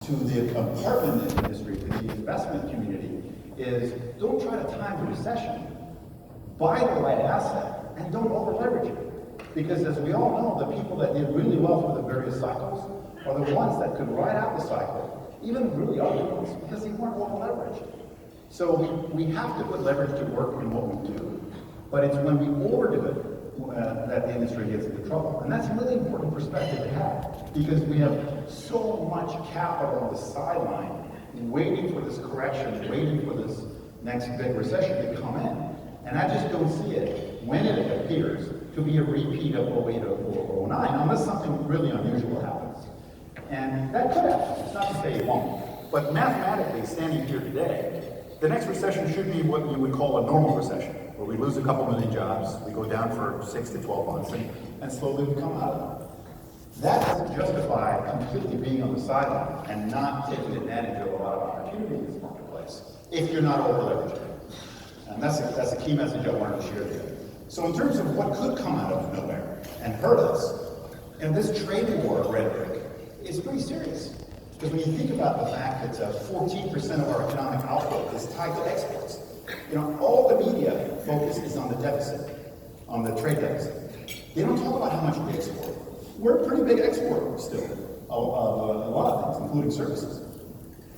to the apartment industry, to the investment community, is don't try to time the recession. Buy the right asset and don't over leverage it. Because as we all know, the people that did really well through the various cycles are the ones that could ride out the cycle, even really ugly ones, because they weren't over leveraged. So we have to put leverage to work in what we do, but it's when we overdo it that the industry gets into trouble. And that's a really important perspective to have, because we have so much capital on the sideline waiting for this correction, waiting for this next big recession to come in. And I just don't see it, when it appears, to be a repeat of 08 or 09, unless something really unusual happens. And that could happen. It's not to say it won't. But mathematically, standing here today, the next recession should be what you would call a normal recession, where we lose a couple million jobs, we go down for 6 to 12 months, and slowly we come out of it. That doesn't justify completely being on the sideline and not taking advantage of a lot of opportunity in this marketplace, if you're not over-leveraging. And that's a key message I wanted to share today. So in terms of what could come out of nowhere and hurt us, and this trade war rhetoric is pretty serious. Because when you think about the fact that 14% of our economic output is tied to exports, all the media focuses on the deficit, on the trade deficit. They don't talk about how much we export. We're a pretty big exporter still of a lot of things, including services.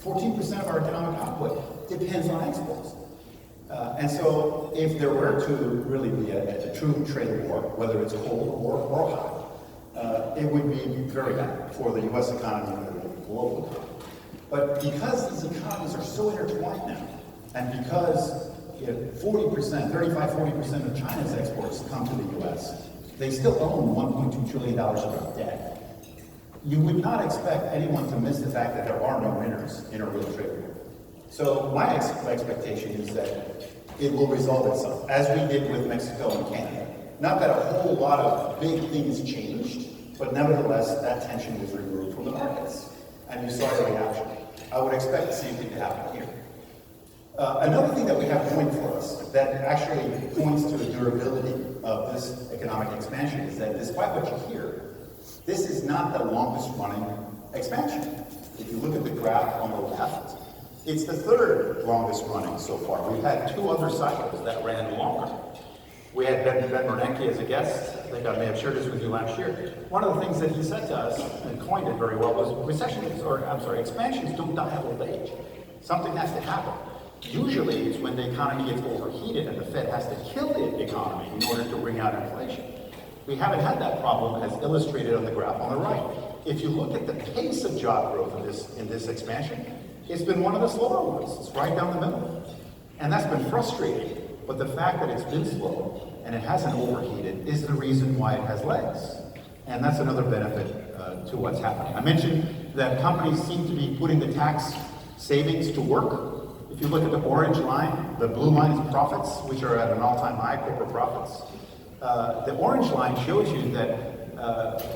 14% of our economic output depends on exports. And so if there were to really be a true trade war, whether it's cold or hot, it would be very bad for the U.S. economy and the global economy. But because these economies are so intertwined now, and because 40% of China's exports come to the U.S., they still own $1.2 trillion of debt. You would not expect anyone to miss the fact that there are no winners in a real trade war. So my expectation is that it will resolve itself, as we did with Mexico and Canada. Not that a whole lot of big things changed, but nevertheless, that tension was removed from the markets. And you saw the reaction. I would expect the same thing to happen here. Another thing that we have going for us that actually points to the durability of this economic expansion is that despite what you hear, this is not the longest running expansion. If you look at the graph on the left, it's the third longest running so far. We've had two other cycles that ran longer. We had Ben Bernanke as a guest. I think I may have shared this with you last year. One of the things that he said to us, and coined it very well, was expansions don't die of old age. Something has to happen. Usually it's when the economy gets overheated and the Fed has to kill the economy in order to bring out inflation. We haven't had that problem as illustrated on the graph on the right. If you look at the pace of job growth in this expansion, it's been one of the slower ones. It's right down the middle. And that's been frustrating. But the fact that it's been slow and it hasn't overheated is the reason why it has legs. And that's another benefit to what's happening. I mentioned that companies seem to be putting the tax savings to work. If you look at the orange line, the blue line is profits, which are at an all-time high, corporate profits. The orange line shows you that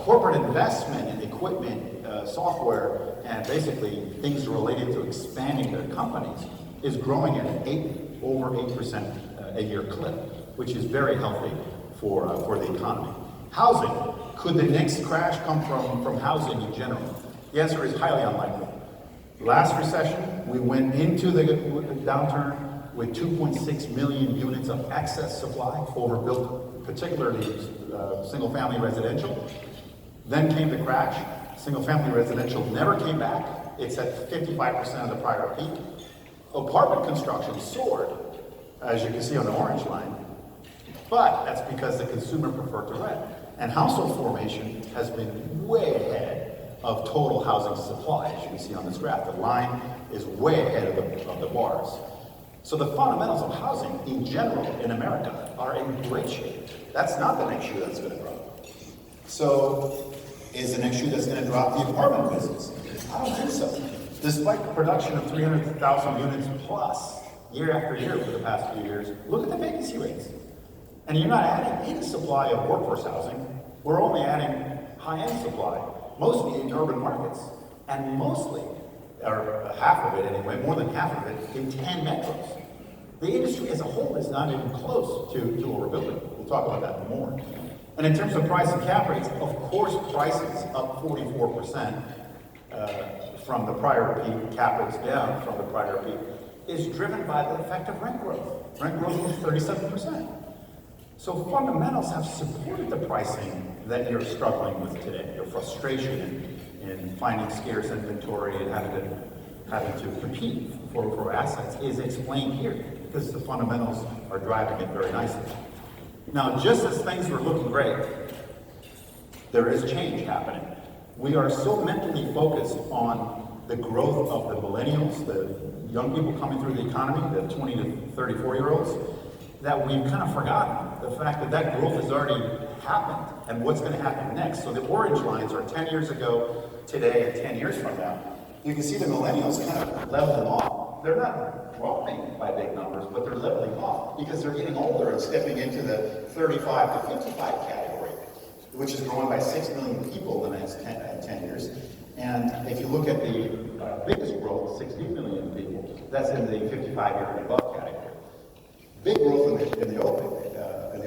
corporate investment in equipment, software, and basically things related to expanding their companies is growing at an over 8% a year clip, which is very healthy for the economy. Housing. Could the next crash come from housing in general? The answer is highly unlikely. Last recession, we went into the downturn with 2.6 million units of excess supply, overbuilt, particularly single-family residential. Then came the crash. Single-family residential never came back. It's at 55% of the prior peak. Apartment construction soared, as you can see on the orange line. But that's because the consumer preferred to rent. And household formation has been way ahead of total housing supply, as you can see on this graph. The line is way ahead of the bars. So the fundamentals of housing in general in America are in great shape. That's not the next shoe that's going to drop. So is the next shoe that's going to drop the apartment business? I don't think so. Despite the production of 300,000 units plus year after year for the past few years, look at the vacancy rates. And you're not adding any supply of workforce housing. We're only adding high-end supply, mostly in urban markets, and mostly, or half of it anyway, more than half of it, in 10 metros. The industry as a whole is not even close to overbuilding. We'll talk about that more. And in terms of price and cap rates, of course, prices up 44%. from the prior peak, cap rates down from the prior peak, is driven by the effect of rent growth. Rent growth was 37%. So fundamentals have supported the pricing that you're struggling with today. Your frustration in finding scarce inventory and having to compete for assets is explained here because the fundamentals are driving it very nicely. Now, just as things were looking great, there is change happening. We are so mentally focused on the growth of the millennials, the young people coming through the economy, the 20 to 34-year-olds, that we've kind of forgotten the fact that that growth has already happened and what's going to happen next. So the orange lines are 10 years ago, today, and 10 years from now. You can see the millennials kind of leveling off. They're not dropping by big numbers, but they're leveling off because they're getting older and stepping into the 35 to 55 category, which is growing by 6 million people in the next 10 years. And if you look at the biggest growth, 60 million people, that's in the 55-year and above category. Big growth in the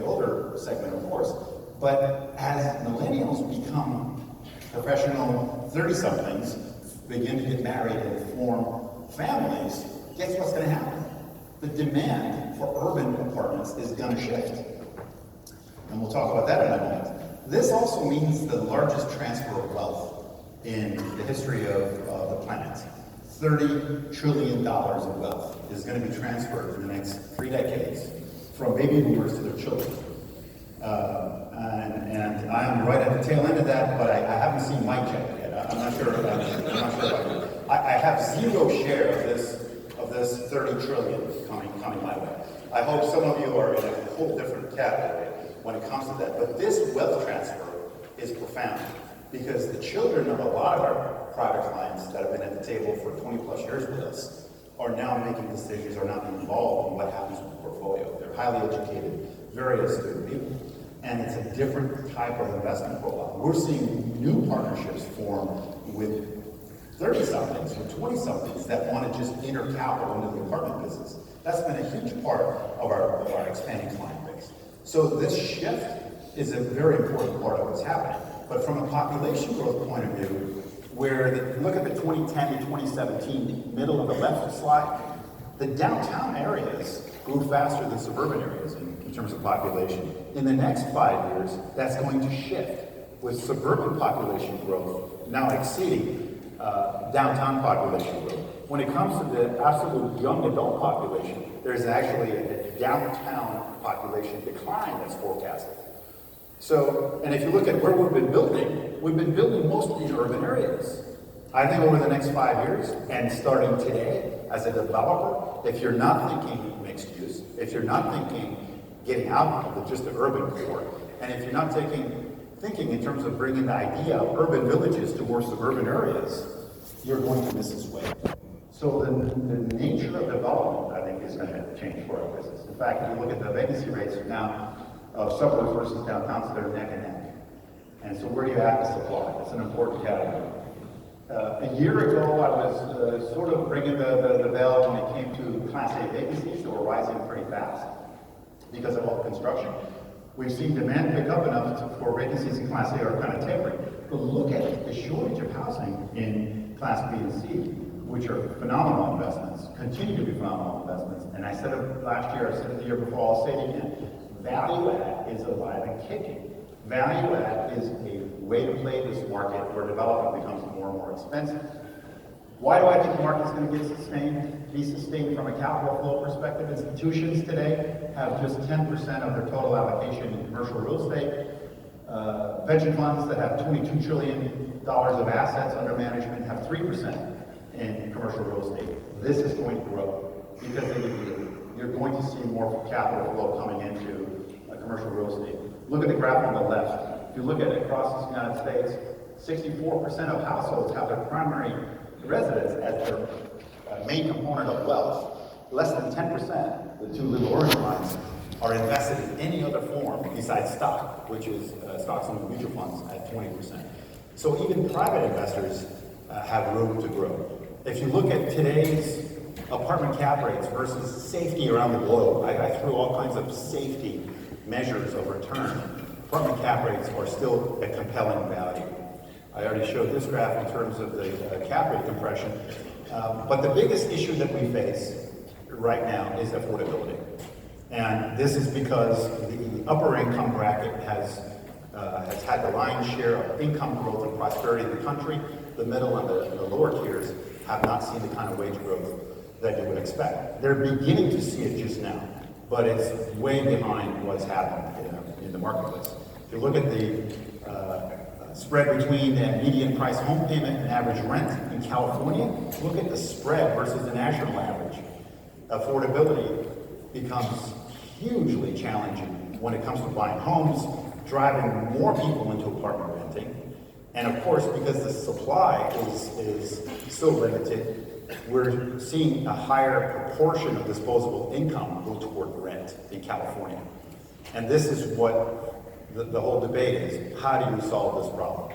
older segment, of course. But as millennials become professional 30-somethings, begin to get married and form families, guess what's going to happen? The demand for urban apartments is going to shift. And we'll talk about that in a moment. This also means the largest transfer of wealth in the history of the planet. $30 trillion of wealth is going to be transferred in the next 3 decades from baby boomers to their children. And I am right at the tail end of that, but I haven't seen my check yet. I'm not sure about you. I have zero share of this 30 trillion coming my way. I hope some of you are in a whole different category when it comes to that. But this wealth transfer is profound because the children of a lot of our private clients that have been at the table for 20 plus years with us are now making decisions, are now involved in what happens with the portfolio. They're highly educated, very astute people. And it's a different type of investment profile. We're seeing new partnerships form with 30-somethings or 20-somethings that want to just enter capital into the apartment business. That's been a huge part of our expanding client base. So this shift is a very important part of what's happening. But from a population growth point of view, look at the 2010 to 2017, middle of the left slide, the downtown areas grew faster than suburban areas in terms of population. In the next 5 years, that's going to shift with suburban population growth now exceeding downtown population growth. When it comes to the absolute young adult population, there's actually a downtown population decline that's forecasted. So, and if you look at where we've been building mostly in urban areas. I think over the next 5 years, and starting today, as a developer, if you're not thinking mixed use, if you're not thinking getting out of just the urban core, and if you're not thinking in terms of bringing the idea of urban villages to more suburban areas, you're going to miss this wave. So the nature of development, I think, is going to change for our business. In fact, if you look at the vacancy rates now of suburbs versus downtowns, they're neck and neck. And so where do you have the supply? It's an important category. A year ago, I was sort of ringing the bell when it came to Class A vacancies that were rising pretty fast because of all the construction. We've seen demand pick up enough for vacancies in Class A are kind of tapering. But look at the shortage of housing in Class B and C, which are phenomenal investments, continue to be phenomenal investments. And I said it last year, I said it the year before, I'll say it again. Value add is alive and kicking. Value add is a way to play this market where development becomes more and more expensive. Why do I think the market's going to be sustained from a capital flow perspective? Institutions today have just 10% of their total allocation in commercial real estate. Pension funds that have $22 trillion of assets under management have 3% in commercial real estate. This is going to grow because you're going to see more capital flow coming into commercial real estate. Look at the graph on the left. If you look at it across the United States, 64% of households have their primary residence as their main component of wealth. Less than 10%, the two little orange lines, are invested in any other form besides stock, which is stocks and mutual funds at 20%. So even private investors have room to grow. If you look at today's apartment cap rates versus safety around the globe, I threw all kinds of safety measures of return. Apartment cap rates are still a compelling value. I already showed this graph in terms of the cap rate compression. But the biggest issue that we face right now is affordability. And this is because the upper income bracket has had the lion's share of income growth and prosperity in the country. The middle and the lower tiers have not seen the kind of wage growth that you would expect. They're beginning to see it just now, but it's way behind what's happened in the marketplace. If you look at the spread between the median price home payment and average rent in California, look at the spread versus the national average. Affordability becomes hugely challenging when it comes to buying homes, driving more people into apartment renting. And of course, because the supply is so limited, we're seeing a higher proportion of disposable income go toward rent in California. And this is what the whole debate is. How do you solve this problem?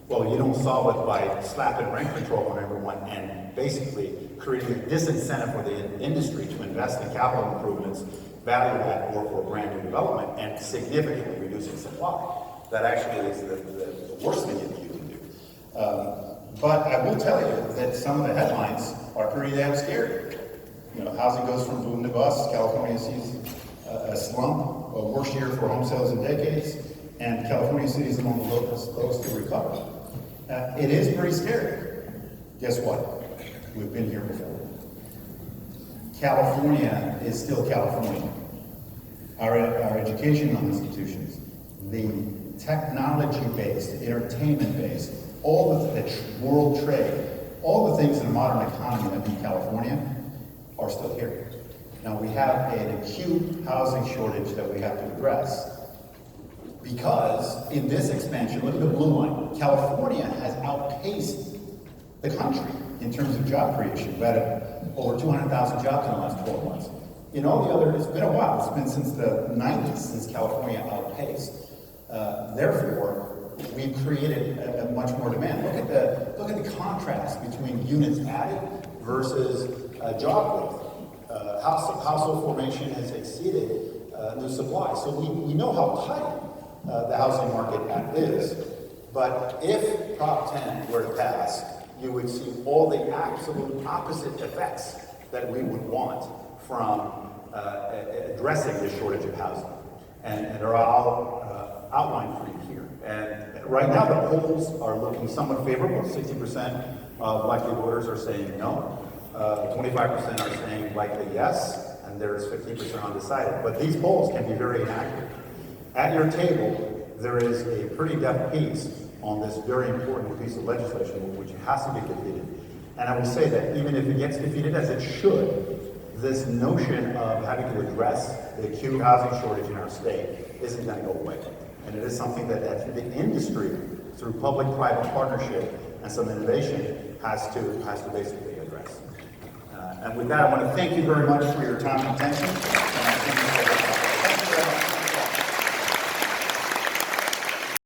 Well, you don't solve it by slapping rent control on everyone and basically creating a disincentive for the industry to invest in capital improvements, value add, or for brand new development, and significantly reducing supply. That actually is the worst thing that you can do. But I will tell you that some of the headlines are pretty damn scary. You know, housing goes from boom to bust. California sees a slump, a worst year for home sales in decades, and California cities among the lowest to recover. It is pretty scary. Guess what? We've been here before. California is still California. Our educational institutions, the technology-based, entertainment-based, all the world trade, all the things in a modern economy that make California are still here. Now we have an acute housing shortage that we have to address because in this expansion, look at the blue line, California has outpaced the country in terms of job creation. We've had over 200,000 jobs in the last 12 months. In all the other, it's been a while. It's been since the 90s since California outpaced. Therefore, we've created a much more demand. Look at the contrast between units added versus job growth. Household formation has exceeded new supply. So we know how tight the housing market is. But if Prop 10 were to pass, you would see all the absolute opposite effects that we would want from addressing this shortage of housing. And they're all outlined for you here. And right now the polls are looking somewhat favorable. 60% of likely voters are saying no. 25% are saying likely yes, and there's 15% undecided. But these polls can be very inaccurate. At your table, there is a pretty depth piece on this very important piece of legislation, which has to be defeated. And I will say that even if it gets defeated, as it should, this notion of having to address the acute housing shortage in our state isn't going to go away. And it is something that the industry, through public-private partnership and some innovation, has to basically address. And with that, I want to thank you very much for your time and attention. And I think